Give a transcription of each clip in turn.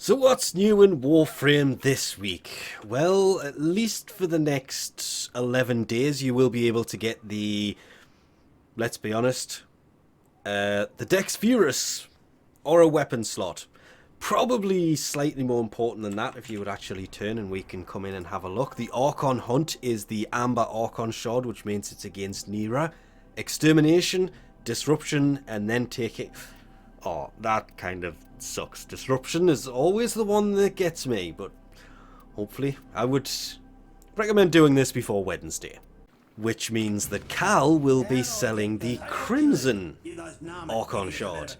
So what's new in Warframe this week? Well, at least for the next 11 days you will be able to get the, let's be honest, the Dex Furus, or a weapon slot. Probably slightly more important than that if you would actually turn and we can come in and have a look. The Archon Hunt is the Amber Archon Shard, which means it's against Nora. Extermination, Disruption, and then take it... Oh, that kind of sucks. Disruption is always the one that gets me, but hopefully I would recommend doing this before Wednesday. Which means that Kahl will be selling the Crimson Archon Shard.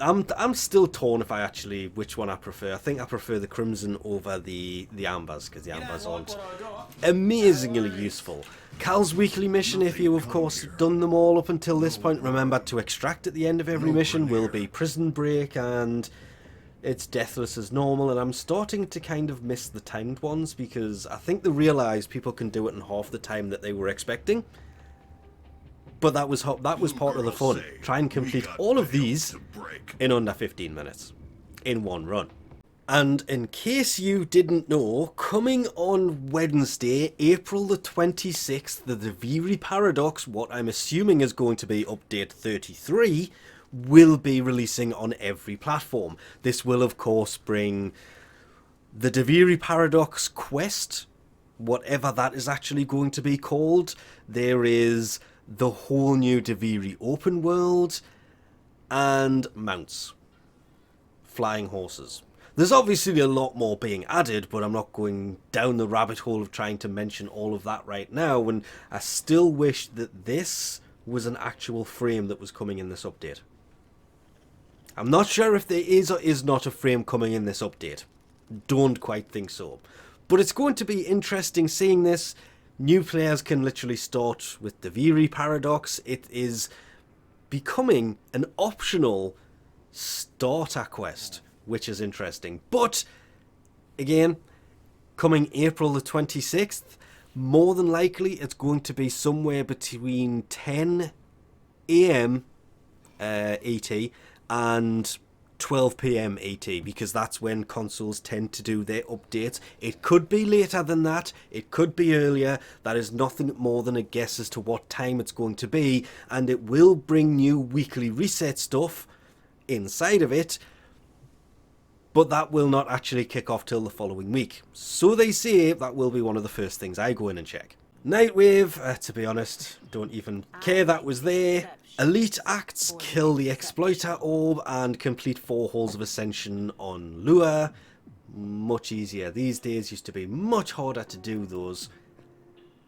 I'm still torn if I actually which one I prefer. I think I prefer the Crimson over the Ambers, because the Ambers aren't amazingly useful. Kahl's weekly mission, if you of course done them all up until this point, remember to extract at the end of every mission, will be Prison Break, and it's deathless as normal. And I'm starting to kind of miss the timed ones, because I think they realised people can do it in half the time that they were expecting. But that was part of the fun. Try and complete all of these in under 15 minutes in one run. And in case you didn't know, coming on Wednesday, April the 26th, the Duviri Paradox, what I'm assuming is going to be update 33, will be releasing on every platform. This will of course bring the Duviri Paradox quest, whatever that is actually going to be called. There is the whole new Duviri open world, and mounts. Flying horses. There's obviously a lot more being added, but I'm not going down the rabbit hole of trying to mention all of that right now, and I still wish that this was an actual frame that was coming in this update. I'm not sure if there is or is not a frame coming in this update. Don't quite think so. But it's going to be interesting seeing this. New players can literally start with the Duviri Paradox. It is becoming an optional starter quest, which is interesting. But again, coming April the 26th, more than likely it's going to be somewhere between 10 AM ET and 12 PM ET, because that's when consoles tend to do their updates. It could be later than that, it could be earlier. That is nothing more than a guess as to what time it's going to be, and it will bring new weekly reset stuff inside of it, but that will not actually kick off till the following week. So they say that will be one of the first things I go in and check. Nightwave, to be honest, don't even care that was there. Elite Acts, kill the Exploiter Orb and complete 4 Halls of Ascension on Lure. Much easier these days, used to be much harder to do those.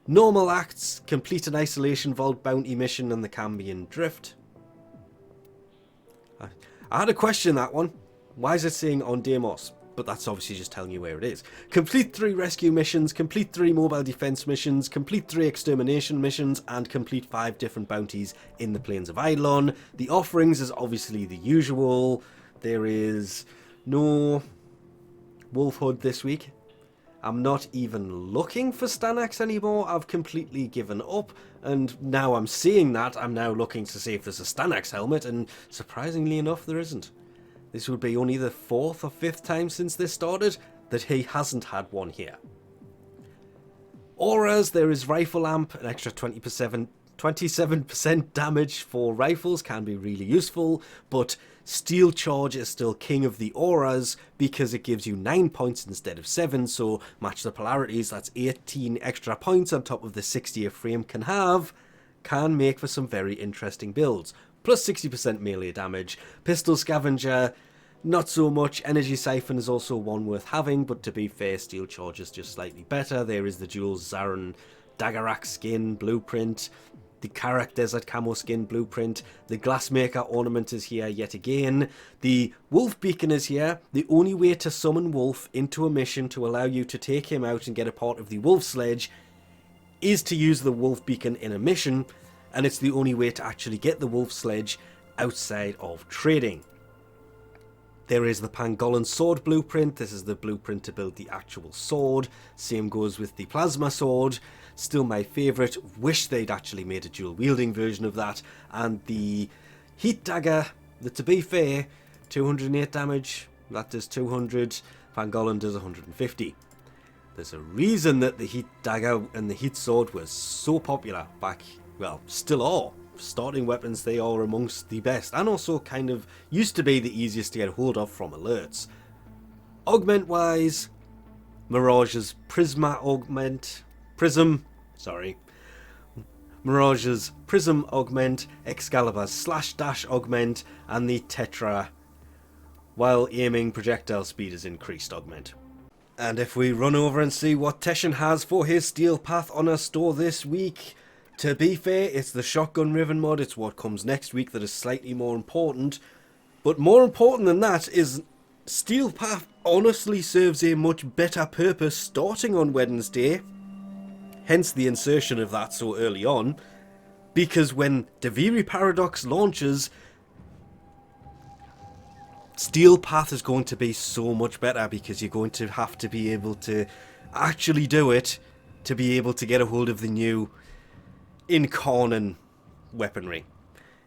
Normal Acts, complete an Isolation Vault bounty mission on the Cambion Drift. I had a question that one. Why is it saying on Deimos? But that's obviously just telling you where it is. Complete 3 rescue missions, complete 3 mobile defense missions, complete 3 extermination missions, and complete 5 different bounties in the Plains of Eidolon. The offerings is obviously the usual. There is no Wolf Hood this week. I'm not even looking for Stanax anymore. I've completely given up, and now I'm seeing that, I'm now looking to see if there's a Stanax helmet, and surprisingly enough there isn't. This would be only the 4th or 5th time since this started that he hasn't had one here. Auras, there is Rifle Amp, an extra 27% damage for rifles can be really useful, but Steel Charge is still king of the auras because it gives you 9 points instead of 7, so match the polarities, that's 18 extra points on top of the 60 a frame can have, can make for some very interesting builds. Plus 60% melee damage. Pistol Scavenger, not so much. Energy Siphon is also one worth having, but to be fair, Steel Charge is just slightly better. There is the dual Zarin Daggerak skin blueprint, the Karak Desert Camo skin blueprint, the Glassmaker ornament is here yet again, the Wolf Beacon is here. The only way to summon Wolf into a mission to allow you to take him out and get a part of the Wolf Sledge is to use the Wolf Beacon in a mission, and it's the only way to actually get the Wolf Sledge outside of trading. There is the Pangolin Sword blueprint. This is the blueprint to build the actual sword. Same goes with the Plasma Sword. Still my favourite. Wish they'd actually made a dual wielding version of that. And the Heat Dagger, that to be fair, 208 damage. That does 200. Pangolin does 150. There's a reason that the heat dagger and the heat sword was so popular back, well, still are. Starting weapons, they are amongst the best, and also kind of used to be the easiest to get hold of from alerts. Augment wise, Mirage's Prism, Mirage's Prism Augment, Excalibur's Slash Dash Augment, and the Tetra, while aiming projectile speed is increased augment. And if we run over and see what Teshin has for his Steel Path on our store this week, to be fair, it's the Shotgun Riven mod. It's what comes next week that is slightly more important. But more important than that is Steel Path honestly serves a much better purpose starting on Wednesday. Hence the insertion of that so early on. Because when Duviri Paradox launches, Steel Path is going to be so much better because you're going to have to be able to actually do it to be able to get a hold of the new incarning weaponry.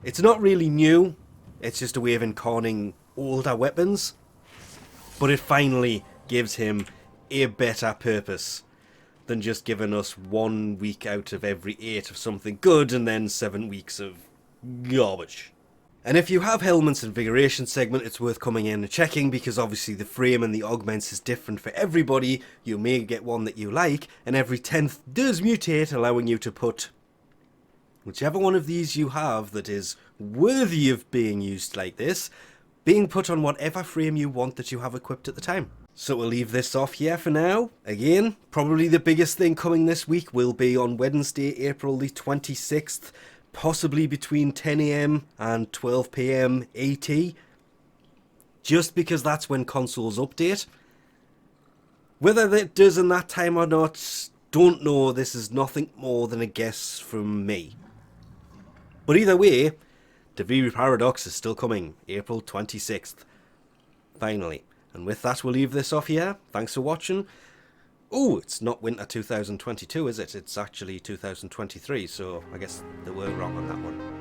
It's not really new, it's just a way of incarning older weapons, but it finally gives him a better purpose than just giving us 1 week out of every 8 of something good and then 7 weeks of garbage. And if you have Helmet's Invigoration segment, it's worth coming in and checking, because obviously the frame and the augments is different for everybody. You may get one that you like, and every 10th does mutate, allowing you to put whichever one of these you have that is worthy of being used like this, being put on whatever frame you want that you have equipped at the time. So we'll leave this off here for now. Again, probably the biggest thing coming this week will be on Wednesday, April the 26th, possibly between 10 AM and 12 PM AT, just because that's when consoles update. Whether it does in that time or not, don't know. This is nothing more than a guess from me. But either way, Duviri Paradox is still coming, April 26th. Finally. And with that, we'll leave this off here. Thanks for watching. Oh, it's not winter 2022, is it? It's actually 2023, so I guess they were wrong on that one.